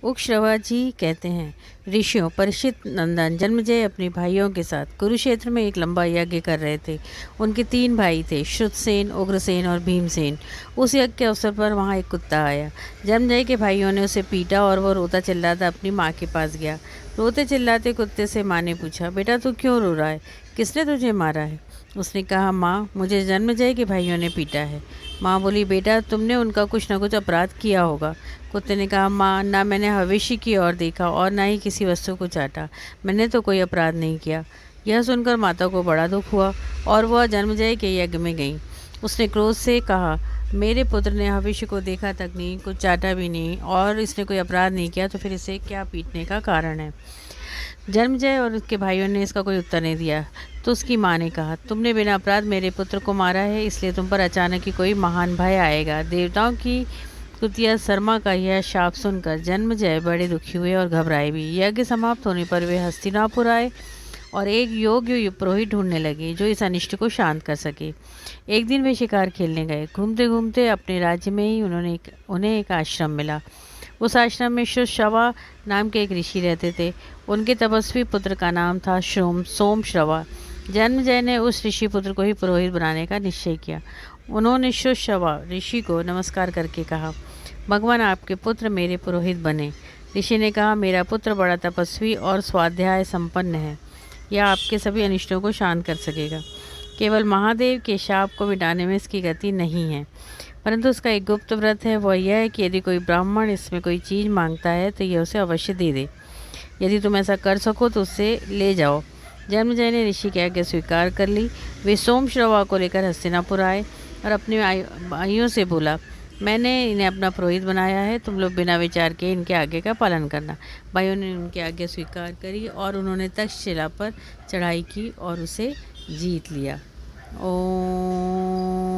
उक्षरवा जी कहते हैं, ऋषियों परीक्षित नंदन जन्मजय अपने भाइयों के साथ कुरुक्षेत्र में एक लंबा यज्ञ कर रहे थे। उनके 3 भाई थे, श्रुतसेन, उग्रसेन और भीमसेन। उस यज्ञ के अवसर पर वहाँ एक कुत्ता आया। जन्मजय के भाइयों ने उसे पीटा और वह रोता चिल्लाता अपनी माँ के पास गया। रोते चिल्लाते कुत्ते से माँ ने पूछा, बेटा तू क्यों रो रहा है, किसने तुझे मारा है? उसने कहा, माँ मुझे जन्मजय के भाइयों ने पीटा है। माँ बोली, बेटा तुमने उनका कुछ न कुछ अपराध किया होगा। कुत्ते ने कहा, माँ ना मैंने भविष्य की ओर देखा और ना ही किसी वस्तु को चाटा, मैंने तो कोई अपराध नहीं किया। यह सुनकर माता को बड़ा दुख हुआ और वह जन्मजय के यज्ञ में गई। उसने क्रोध से कहा, मेरे पुत्र ने भविष्य को देखा तक नहीं, कुछ चाटा भी नहीं और इसने कोई अपराध नहीं किया, तो फिर इसे क्या पीटने का कारण है? जन्मजय और उसके भाइयों ने इसका कोई उत्तर नहीं दिया। तो उसकी माँ ने कहा, तुमने बिना अपराध मेरे पुत्र को मारा है, इसलिए तुम पर अचानक ही कोई महान भय आएगा। देवताओं की कुतिया शर्मा का यह शाप सुनकर जन्मजय बड़े दुखी हुए और घबराए भी। यज्ञ समाप्त होने पर वे हस्तिनापुर आए और एक योग्य पुरोहित ढूंढने लगे जो इस अनिष्ट को शांत कर सके। एक दिन वे शिकार खेलने गए। घूमते घूमते अपने राज्य में ही उन्हें एक आश्रम मिला। उस आश्रम में श्रवा नाम के एक ऋषि रहते थे। उनके तपस्वी पुत्र का नाम था सोमश्रवा। जन्मजय ने उस ऋषि पुत्र को ही पुरोहित बनाने का निश्चय किया। उन्होंने श्रवा ऋषि को नमस्कार करके कहा, भगवान आपके पुत्र मेरे पुरोहित बने। ऋषि ने कहा, मेरा पुत्र बड़ा तपस्वी और स्वाध्याय संपन्न है, यह आपके सभी अनिष्टों को शांत कर सकेगा। केवल महादेव के शाप को मिटाने में इसकी गति नहीं है, परंतु उसका एक गुप्त व्रत है। वह यह है कि यदि कोई ब्राह्मण इसमें कोई चीज़ मांगता है तो यह उसे अवश्य दे दे। यदि तुम ऐसा कर सको तो उससे ले जाओ। जन्मजय ने ऋषि की आज्ञा स्वीकार कर ली। वे सोमश्रवा को लेकर हस्तिनापुर आए और अपने भाइयों से बोला, मैंने इन्हें अपना पुरोहित बनाया है, तुम लोग बिना विचार के इनके आज्ञा का पालन करना। भाइयों ने उनकी आज्ञा स्वीकार करी और उन्होंने तक्षशिला पर चढ़ाई की और उसे जीत लिया। ओम।